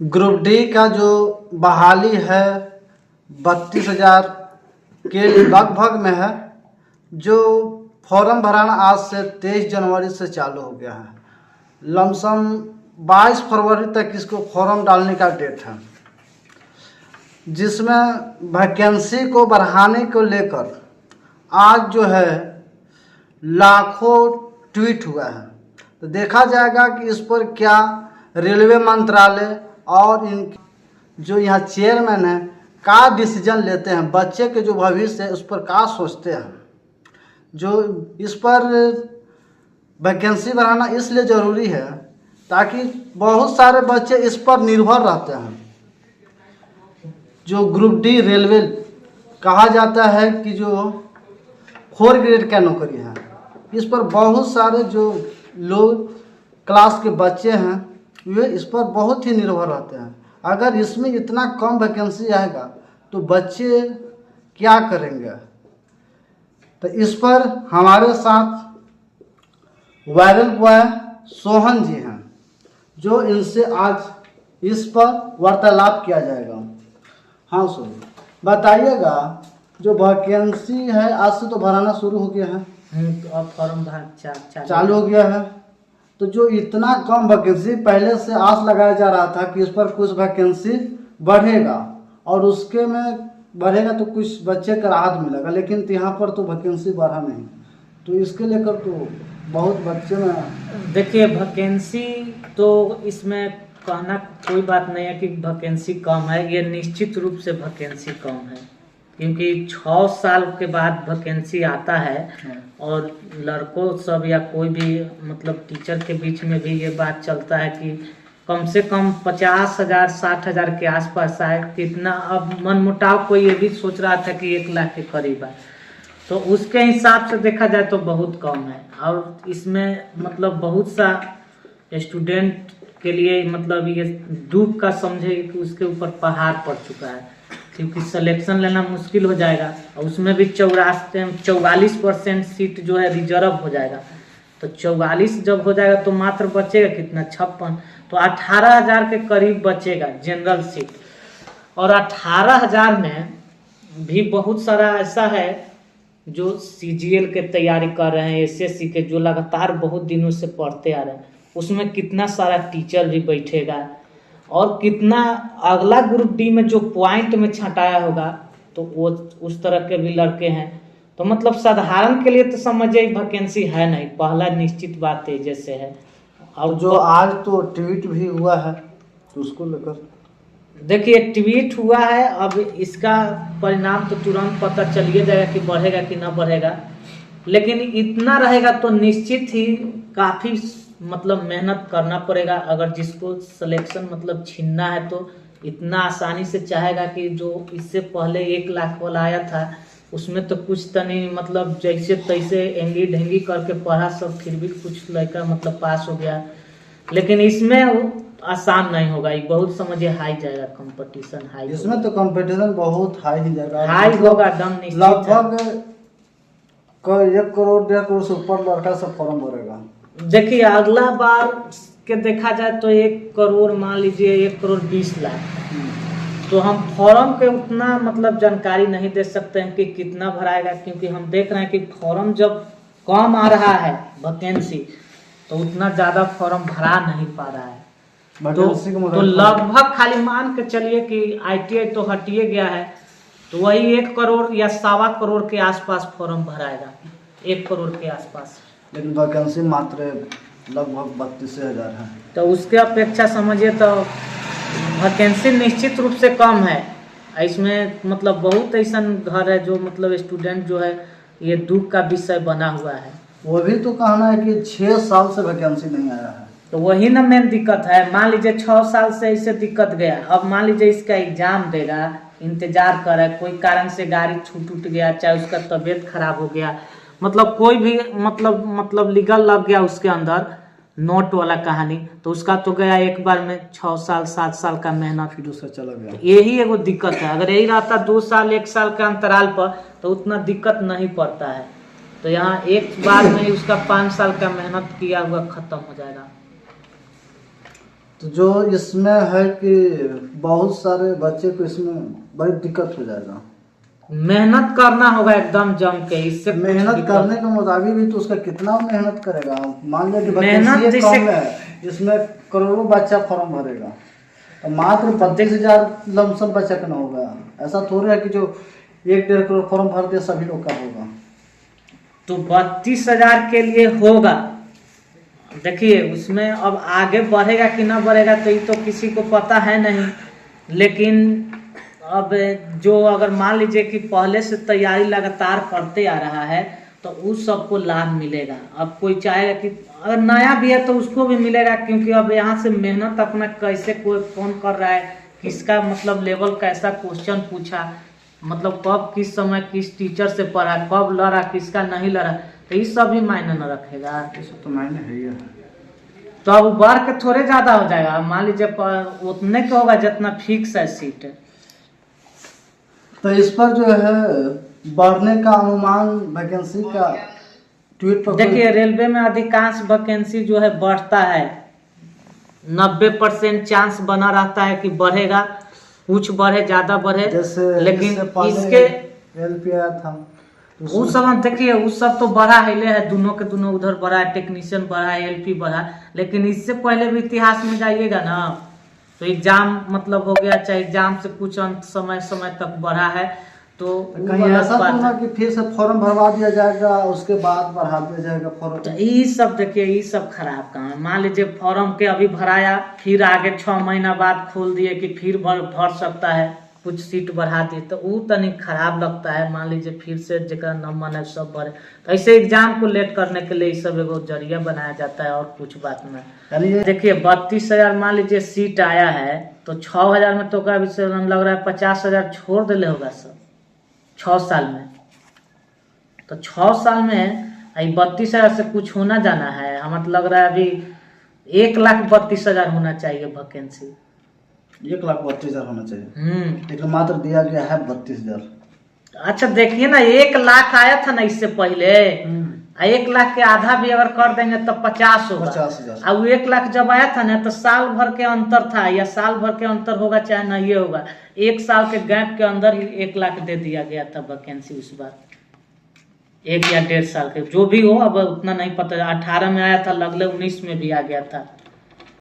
Group D का जो बहाली है 32,000 के लगभग में है। जो फॉर्म भराना आज से 23 जनवरी से चालू हो गया है। लमसम 22 फरवरी तक इसको फॉर्म डालने का डेट है, जिसमें वैकेंसी को बढ़ाने को लेकर आज जो है लाखों ट्वीट हुआ है। तो देखा जाएगा कि इस पर क्या रेलवे मंत्रालय और इन जो यहाँ चेयरमैन हैं का डिसीजन लेते हैं, बच्चे के जो भविष्य है उस पर क्या सोचते हैं। जो इस पर वैकेंसी बढ़ाना इसलिए ज़रूरी है ताकि बहुत सारे बच्चे इस पर निर्भर रहते हैं। जो ग्रुप डी रेलवे कहा जाता है कि जो 4 ग्रेड का नौकरी है, इस पर बहुत सारे जो लोग क्लास के बच्चे हैं वे इस पर बहुत ही निर्भर रहते हैं। अगर इसमें इतना कम वैकेंसी आएगा तो बच्चे क्या करेंगे। तो इस पर हमारे साथ वायरल बॉय सोहन जी हैं, जो इनसे आज इस पर वार्तालाप किया जाएगा। हाँ सोहन, बताइएगा जो वैकेंसी है आज से तो भराना शुरू हो गया है, अब फॉर्म चालू हो गया है। तो जो इतना कम वैकेंसी, पहले से आस लगाया जा रहा था कि इस पर कुछ वैकेंसी बढ़ेगा और उसके में बढ़ेगा तो कुछ बच्चे का राहत मिलेगा, लेकिन यहाँ पर तो वैकेंसी बढ़ा नहीं। तो इसके लेकर तो बहुत बच्चे में देखिए, वैकेंसी तो इसमें कहना कोई बात नहीं है कि वैकेंसी कम है। ये निश्चित रूप से वैकेंसी कम है, क्योंकि 6 साल के बाद वैकेंसी आता है। और लड़कों सब या कोई भी मतलब टीचर के बीच में भी ये बात चलता है कि कम से कम 50,000 60,000 के आसपास आए। कितना अब मनमुटाव कोई ये भी सोच रहा था कि 1 लाख के करीब है, तो उसके हिसाब से देखा जाए तो बहुत कम है। और इसमें मतलब बहुत सा स्टूडेंट के लिए मतलब ये दुख का समझे कि उसके ऊपर पहाड़ पड़ चुका है, क्योंकि सिलेक्शन लेना मुश्किल हो जाएगा। और उसमें भी 44% सीट जो है रिजर्व हो जाएगा। तो 44 जब हो जाएगा तो मात्र बचेगा कितना, 56। तो 18,000 के करीब बचेगा जनरल सीट। और 18,000 में भी बहुत सारा ऐसा है जो CGL के तैयारी कर रहे हैं, SSC के जो लगातार बहुत दिनों से पढ़ते आ रहे हैं। उसमें कितना सारा टीचर भी बैठेगा और कितना अगला ग्रुप डी में जो पॉइंट में छटाया होगा, तो वो उस तरह के भी लड़के हैं। तो मतलब साधारण के लिए तो समझिए वैकेंसी है नहीं, पहला निश्चित बात है जैसे है। और जो आज तो ट्वीट भी हुआ है तो उसको लेकर देखिए, ट्वीट हुआ है, अब इसका परिणाम तो तुरंत पता चलिए जाएगा कि बढ़ेगा कि ना बढ़ेगा। लेकिन इतना रहेगा तो निश्चित ही काफ़ी मतलब मेहनत करना पड़ेगा। अगर जिसको सिलेक्शन मतलब छीनना है तो इतना आसानी से चाहेगा कि जो इससे पहले 1 लाख वाला आया था उसमें तो कुछ तनी मतलब जैसे तैसे एंगी ढेंगी करके पढ़ा सब, फिर भी कुछ लड़का मतलब पास हो गया। लेकिन इसमें आसान नहीं होगा, ये बहुत समझिए हाई जाएगा कंपटीशन, हाई। इसमें तो कंपटीशन बहुत हाई ही जाएगा, हाई होगा दम निश्चित। लगभग 1 करोड़ 1.5 करोड़ से ऊपर लड़का सब फॉर्म भरेगा। देखिए, अगला बार के देखा जाए तो 1 करोड़ मान लीजिए 1 करोड़ 20 लाख। तो हम फॉर्म के उतना मतलब जानकारी नहीं दे सकते हैं कि कितना भराएगा, क्योंकि हम देख रहे हैं कि फॉर्म जब कम आ रहा है वैकेंसी, तो उतना ज़्यादा फॉर्म भरा नहीं पा रहा है। तो लगभग खाली मान के चलिए कि ITI तो हटिए गया है, तो वही 1 करोड़ या 1.25 करोड़ के आसपास फॉर्म भराएगा, 1 करोड़ के आसपास। लेकिन वैकेंसी मात्र लगभग 32,000 है। तो उसके अपेक्षा समझिए तो वैकेंसी निश्चित रूप से कम है। इसमें मतलब बहुत ऐसा घर है जो मतलब स्टूडेंट जो है ये दुख का विषय बना हुआ है। वो भी तो कहना है कि 6 साल से वैकेंसी नहीं आया है। तो वही ना मेन दिक्कत है। मान लीजिए 6 साल से इसे दिक्कत गया, अब मान लीजिए इसका एग्जाम देगा, इंतजार करे, कोई कारण से गाड़ी छूट गया, चाहे उसका तबीयत खराब हो गया, मतलब कोई भी मतलब लीगल लग गया उसके अंदर नोट वाला कहानी, तो उसका तो गया एक बार में 6 साल 7 साल का मेहनत, फिर उसका चला गया। यही एगो दिक्कत है। अगर यही रहता 2 साल 1 साल के अंतराल पर तो उतना दिक्कत नहीं पड़ता है। तो यहाँ एक बार में ही उसका 5 साल का मेहनत किया हुआ खत्म हो जाएगा। तो जो इसमें है कि बहुत सारे बच्चे को इसमें बड़ी दिक्कत हो जाएगा। मेहनत करना होगा एकदम जम के, इससे कुछ मेहनत दिक्कत- करने के मुताबिक भी तो उसका कितना मेहनत करेगा। मान लो कि मेहनत वैकेंसी जैसे- कम है, इसमें करोड़ों बच्चा फॉर्म भरेगा, तो मात्र 32,000 लमसम बच्चा का ना होगा। ऐसा थोड़ी है कि जो 1-1.5 करोड़ फॉर्म भर दे सभी लोग का होगा। तो 32,000 के लिए होगा। देखिए उसमें अब आगे बढ़ेगा कि ना बढ़ेगा तो ये तो किसी को पता है नहीं, लेकिन अब जो अगर मान लीजिए कि पहले से तैयारी लगातार करते आ रहा है तो उस सबको लाभ मिलेगा। अब कोई चाहेगा कि अगर नया भी है तो उसको भी मिलेगा, क्योंकि अब यहाँ से मेहनत अपना कैसे कोई कौन कर रहा है, किसका मतलब लेवल कैसा क्वेश्चन पूछा, मतलब कब किस समय किस टीचर से पढ़ा, कब लड़ा किसका नहीं लड़ा, तो ये सब भी मायने न रखेगा। ये सब तो मायने है ही है। तो अब बढ़ के थोड़े ज्यादा हो जाएगा, मान लीजिए उतने का होगा जितना फिक्स है सीट। तो इस पर जो है बढ़ने का अनुमान वैकेंसी का ट्वीट पर देखिए रेलवे में अधिकांश वैकेंसी जो है बढ़ता है, 90% चांस बना रहता है कि बढ़ेगा, कुछ बढ़े ज्यादा बढ़े, जैसे लेकिन इससे पहले इसके LP आया था तो उस सब हम देखिए उस सब तो बढ़ा है दोनों के दोनों, उधर बढ़ा है, टेक्नीशियन बढ़ा है, LP बढ़ा है, लेकिन इससे पहले भी इतिहास में जाइएगा ना तो एग्जाम मतलब हो गया, चाहे एग्जाम से कुछ अंत समय तक बढ़ा है, तो वो कहीं अलग ऐसा बात तो ना है। कि फिर से फॉर्म भरवा दिया जाएगा उसके बाद बढ़ा दिया जाएगा फॉर्म। तो ये सब देखिए ये सब खराब काम है। मान लीजिए फॉर्म के अभी भराया, फिर आगे 6 महीना बाद खोल दिए कि फिर भर सकता है, कुछ सीट बढ़ा दिए, तो वो तनिक खराब लगता है। मान लीजिए फिर से जगह न मन सब बढ़े, तो ऐसे एग्जाम को लेट करने के लिए ये सब एगो जरिया बनाया जाता है, और कुछ बात नहीं। यानी ये देखिए 32,000 मान लीजिए सीट आया है, तो 6,000 में तो का लग रहा है 50,000 छोड़ देले होगा सब 6 साल में। तो 6 साल में 32,000 से कुछ होना जाना है, हमें तो लग रहा है अभी 1,32,000 होना चाहिए वैकेंसी। 1,32,000 होना चाहिए, लेकिन मात्र दिया गया है 32,000। अच्छा देखिए ना, 1,00,000 आया था ना इससे पहले, 1,00,000 के आधा भी अगर कर देंगे तो 50 होगा। 50,000। अब 1,00,000 जब आया था ना तो साल भर के अंतर था, या साल भर के अंतर होगा चाहे ना ये होगा, 1 साल के गैप के अंदर ही 1,00,000 दे दिया गया था वैकेंसी उस बार, 1 या 1.5 साल के जो भी हो, अब उतना नहीं पता। 18 में आया था, लगले 19 में भी आ गया था।